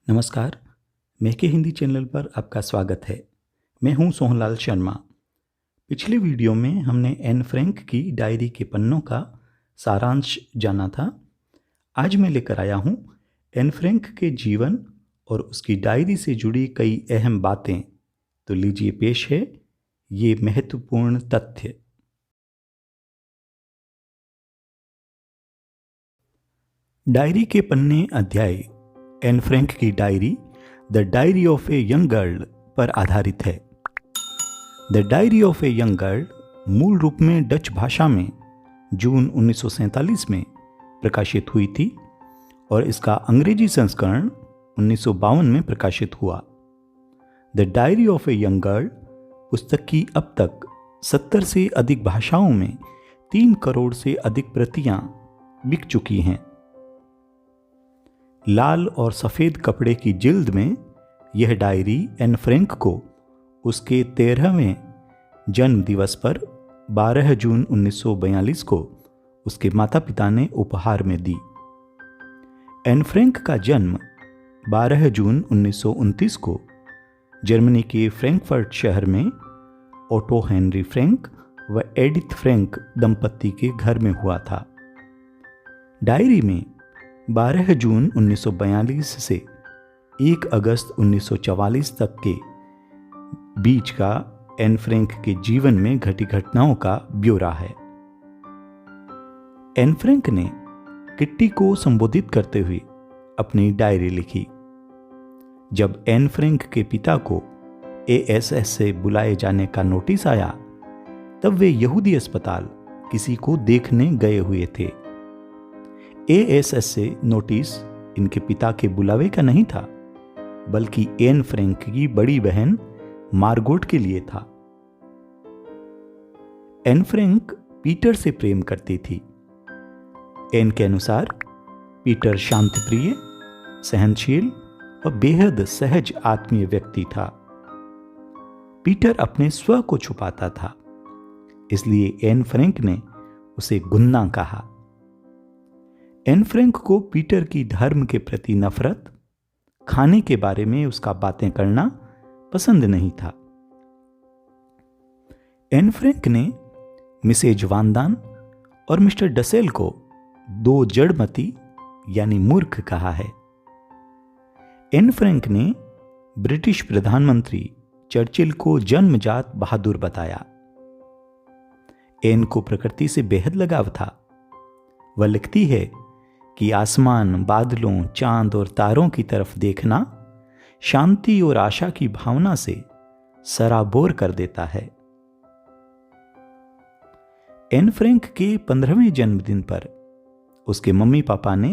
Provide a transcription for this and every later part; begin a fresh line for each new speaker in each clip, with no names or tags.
नमस्कार, महके हिंदी चैनल पर आपका स्वागत है। मैं हूं सोहनलाल शर्मा। पिछले वीडियो में हमने एन फ्रैंक की डायरी के पन्नों का सारांश जाना था। आज मैं लेकर आया हूं एन फ्रैंक के जीवन और उसकी डायरी से जुड़ी कई अहम बातें। तो लीजिए पेश है ये महत्वपूर्ण तथ्य। डायरी के पन्ने अध्याय एन फ्रैंक की diary the diary of a young girl पर आधारित है। The diary of a young girl मूल रूप में डच भाषा में जून 1947 में प्रकाशित हुई थी और इसका अंग्रेजी संस्करण 1952 में प्रकाशित हुआ। The diary of a young girl पुस्तक की अब तक 70 से अधिक भाषाओं में 3 करोड़ से अधिक प्रतियां बिक चुकी हैं। लाल और सफ़ेद कपड़े की जिल्द में यह डायरी एन फ्रैंक को उसके 13वें जन्म दिवस पर 12 जून 1942 को उसके माता पिता ने उपहार में दी। एन फ्रैंक का जन्म 12 जून 1929 को जर्मनी के फ्रैंकफर्ट शहर में ओटो हेनरी फ्रैंक व एडिथ फ्रैंक दंपत्ति के घर में हुआ था। डायरी में 12 जून 1942 से 1 अगस्त 1944 तक के बीच का एन फ्रैंक के जीवन में घटी घटनाओं का ब्यौरा है। एन फ्रैंक ने किट्टी को संबोधित करते हुए अपनी डायरी लिखी। जब एन फ्रैंक के पिता को एएसएस से बुलाए जाने का नोटिस आया तब वे यहूदी अस्पताल किसी को देखने गए हुए थे। एएसएस से नोटिस इनके पिता के बुलावे का नहीं था, बल्कि एन फ्रैंक की बड़ी बहन मार्गोट के लिए था। एन फ्रैंक पीटर से प्रेम करती थी। एन के अनुसार पीटर शांतप्रिय, सहनशील और बेहद सहज आत्मीय व्यक्ति था। पीटर अपने स्व को छुपाता था, इसलिए एन फ्रैंक ने उसे गुन्ना कहा। एन फ्रैंक को पीटर की धर्म के प्रति नफरत, खाने के बारे में उसका बातें करना पसंद नहीं था। एन फ्रैंक ने मिसेज वानदान और मिस्टर डसेल को 2 जड़मती यानी मूर्ख कहा है। एन फ्रैंक ने ब्रिटिश प्रधानमंत्री चर्चिल को जन्मजात बहादुर बताया। एन को प्रकृति से बेहद लगाव था। वह लिखती है कि आसमान, बादलों, चांद और तारों की तरफ देखना शांति और आशा की भावना से सराबोर कर देता है। एन फ्रैंक के 15वें जन्मदिन पर उसके मम्मी पापा ने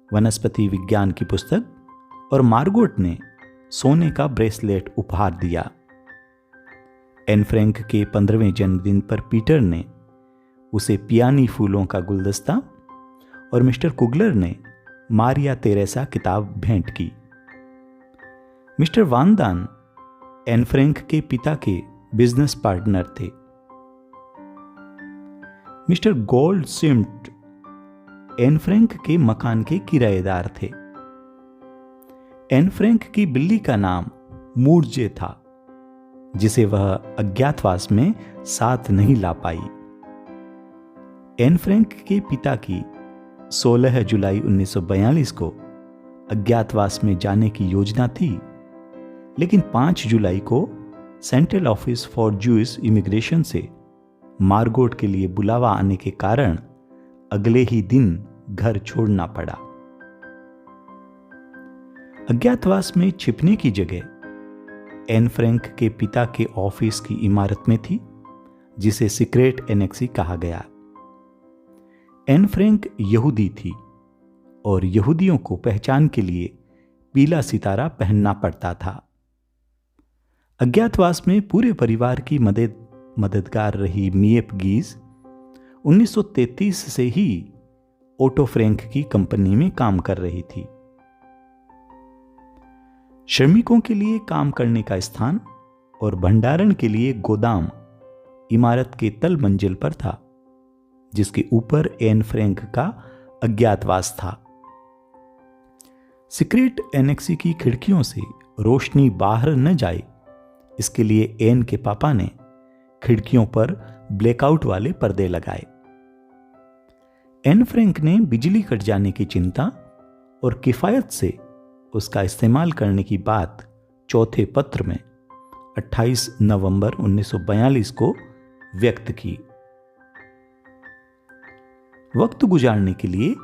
वनस्पति विज्ञान की पुस्तक और मार्गोट ने सोने का ब्रेसलेट उपहार दिया। एन फ्रैंक के 15वें जन्मदिन पर पीटर ने उसे पियानी फूलों का गुलदस्ता और मिस्टर कुगलर ने मारिया तेरेसा किताब भेंट की। मिस्टर वानदान एन फ्रैंक के पिता के बिजनेस पार्टनर थे। मिस्टर गोल्डस्मिथ एन फ्रैंक के मकान के किराएदार थे। एन फ्रैंक की बिल्ली का नाम मूर्जे था, जिसे वह अज्ञातवास में साथ नहीं ला पाई। एन फ्रैंक के पिता की 16 जुलाई 1942 को अज्ञातवास में जाने की योजना थी, लेकिन 5 जुलाई को central office for Jewish immigration से मार्गोट के लिए बुलावा आने के कारण अगले ही दिन घर छोड़ना पड़ा। अज्ञातवास में छिपने की जगह एन फ्रैंक के पिता के ऑफिस की इमारत में थी, जिसे सीक्रेट एनेक्सी कहा गया। एन फ्रैंक यहूदी थी और यहूदियों को पहचान के लिए पीला सितारा पहनना पड़ता था। अज्ञातवास में पूरे परिवार की मददगार रही मिएप गीज 1933 से ही ओटो फ्रैंक की कंपनी में काम कर रही थी। श्रमिकों के लिए काम करने का स्थान और भंडारण के लिए गोदाम इमारत के तल मंजिल पर था, जिसके ऊपर एन फ्रैंक का अज्ञातवास था। सीक्रेट एनेक्सी की खिड़कियों से रोशनी बाहर न जाए, इसके लिए एन के पापा ने खिड़कियों पर ब्लैकआउट वाले पर्दे लगाए। एन फ्रैंक ने बिजली कट जाने की चिंता और किफायत से उसका इस्तेमाल करने की बात चौथे पत्र में 28 नवंबर 1942 को व्यक्त की। वक्त गुजारने के लिए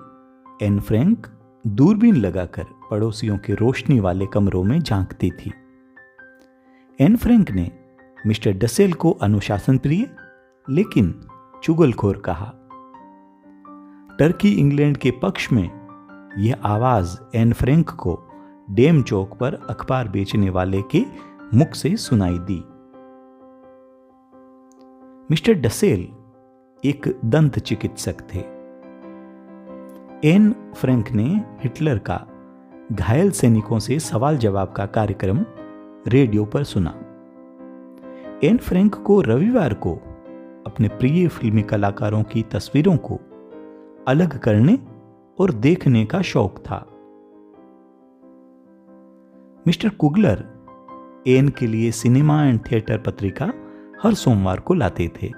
एन फ्रैंक दूरबीन लगाकर पड़ोसियों के रोशनी वाले कमरों में झांकती थी। एन फ्रैंक ने मिस्टर डसेल को अनुशासन प्रिय लेकिन चुगलखोर कहा। टर्की इंग्लैंड के पक्ष में यह आवाज एन फ्रैंक को डेम चौक पर अखबार बेचने वाले के मुख से सुनाई दी। मिस्टर डसेल एक दंत चिकित्सक थे। एन फ्रैंक ने हिटलर का घायल सैनिकों से सवाल जवाब का कार्यक्रम रेडियो पर सुना। एन फ्रैंक को रविवार को अपने प्रिय फिल्मी कलाकारों की तस्वीरों को अलग करने और देखने का शौक था। मिस्टर कुगलर एन के लिए सिनेमा एंड थिएटर पत्रिका हर सोमवार को लाते थे।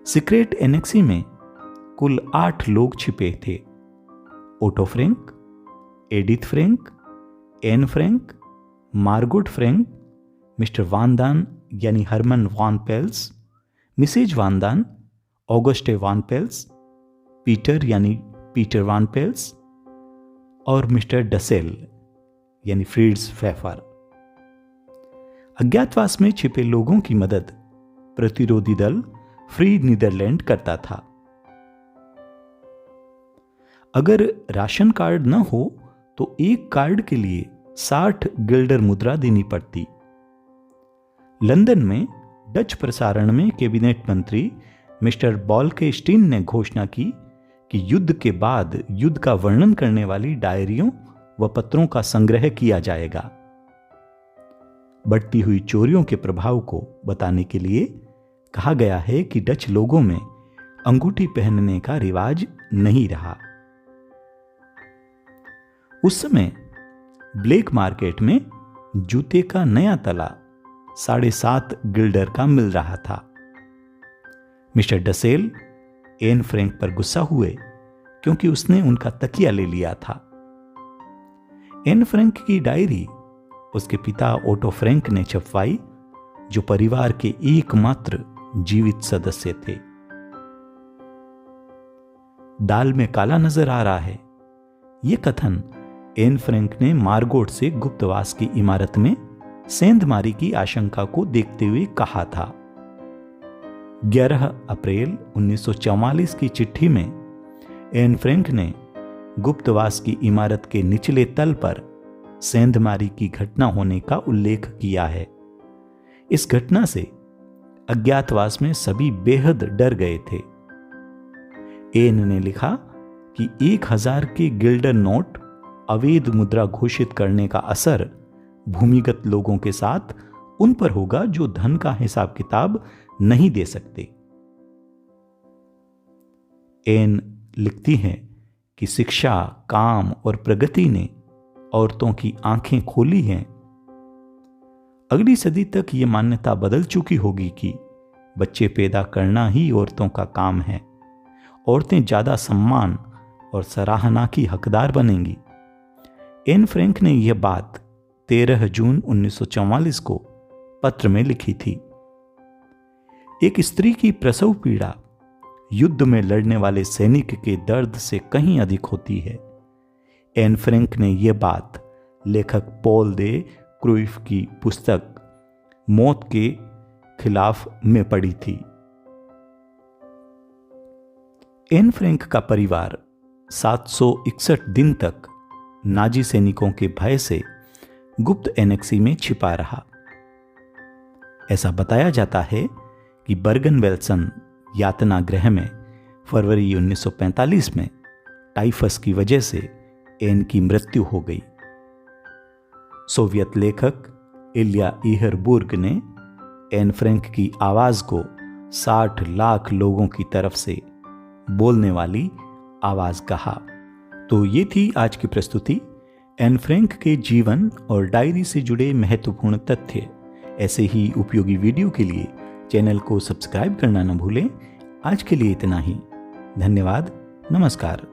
सीक्रेट एनेक्सी में कुल 8 लोग छिपे थे। Otto Frank, Edith Frank, Anne Frank, Margot Frank, mister Van Daan यानी Hermann van Pels, Mrs Van Daan, Auguste van Pels, Peter यानी पीटर वान पेल्स और मिस्टर डसेल यानी फ्रीड्स फेफर। अज्ञातवास में छिपे लोगों की मदद प्रतिरोधी दल फ्री नीदरलैंड करता था। अगर राशन कार्ड न हो तो एक कार्ड के लिए 60 गिल्डर मुद्रा देनी पड़ती। लंदन में डच प्रसारण में कैबिनेट मंत्री मिस्टर बॉल्केस्टीन ने घोषणा की कि युद्ध के बाद युद्ध का वर्णन करने वाली डायरियों व पत्रों का संग्रह किया जाएगा। बढ़ती हुई चोरियों के प्रभाव को बताने के लिए कहा गया है कि डच लोगों में अंगूठी पहनने का रिवाज नहीं रहा। उस समय ब्लैक मार्केट में जूते का नया तला 7.5 गिल्डर का मिल रहा था। मिस्टर डसेल एन फ्रैंक पर गुस्सा हुए क्योंकि उसने उनका तकिया ले लिया था। एन फ्रैंक की डायरी उसके पिता ओटो फ्रैंक ने छपवाई, जो परिवार के एकमात्र जीवित सदस्य थे। दाल में काला नजर आ रहा है, यह कथन एन फ्रैंक ने मार्गोट से गुप्तवास की इमारत में सेंधमारी की आशंका को देखते हुए कहा था। 11 अप्रैल 1944 की चिट्ठी में एन फ्रैंक ने गुप्तवास की इमारत के निचले तल पर सेंधमारी की घटना होने का उल्लेख किया है। इस घटना से अज्ञातवास में सभी बेहद डर गए थे। एन ने लिखा कि 1000 के गिल्डर नोट अवैध मुद्रा घोषित करने का असर भूमिगत लोगों के साथ उन पर होगा जो धन का हिसाब किताब नहीं दे सकते। एन लिखती हैं कि शिक्षा, काम और प्रगति ने औरतों की आंखें खोली हैं। अगली सदी तक यह मान्यता बदल चुकी होगी कि बच्चे पैदा करना ही औरतों का काम है। औरतें ज्यादा सम्मान और सराहना की हकदार बनेंगी। एन फ्रैंक ने यह बात 13 जून 1944 को पत्र में लिखी थी। एक स्त्री की प्रसव पीड़ा युद्ध में लड़ने वाले सैनिक के दर्द से कहीं अधिक होती है। एन फ्रैंक ने यह बात लेखक पॉल दे क्रूइफ की पुस्तक मौत के खिलाफ में पढ़ी थी। एन फ्रैंक का परिवार 761 दिन तक नाजी सैनिकों के भय से गुप्त एनेक्सी में छिपा रहा। ऐसा बताया जाता है कि बर्गन वेल्सन यातना गृह में फरवरी 1945 में टाइफस की वजह से एन की मृत्यु हो गई। सोवियत लेखक इलिया ईहरबुर्ग ने एन फ्रैंक की आवाज को 60 लाख लोगों की तरफ से बोलने वाली आवाज कहा। तो ये थी आज की प्रस्तुति। एन फ्रैंक के जीवन और डायरी से जुड़े महत्वपूर्ण तथ्य। ऐसे ही उपयोगी वीडियो के लिए चैनल को सब्सक्राइब करना न भूलें। आज के लिए इतना ही। धन्यवाद। नमस्कार।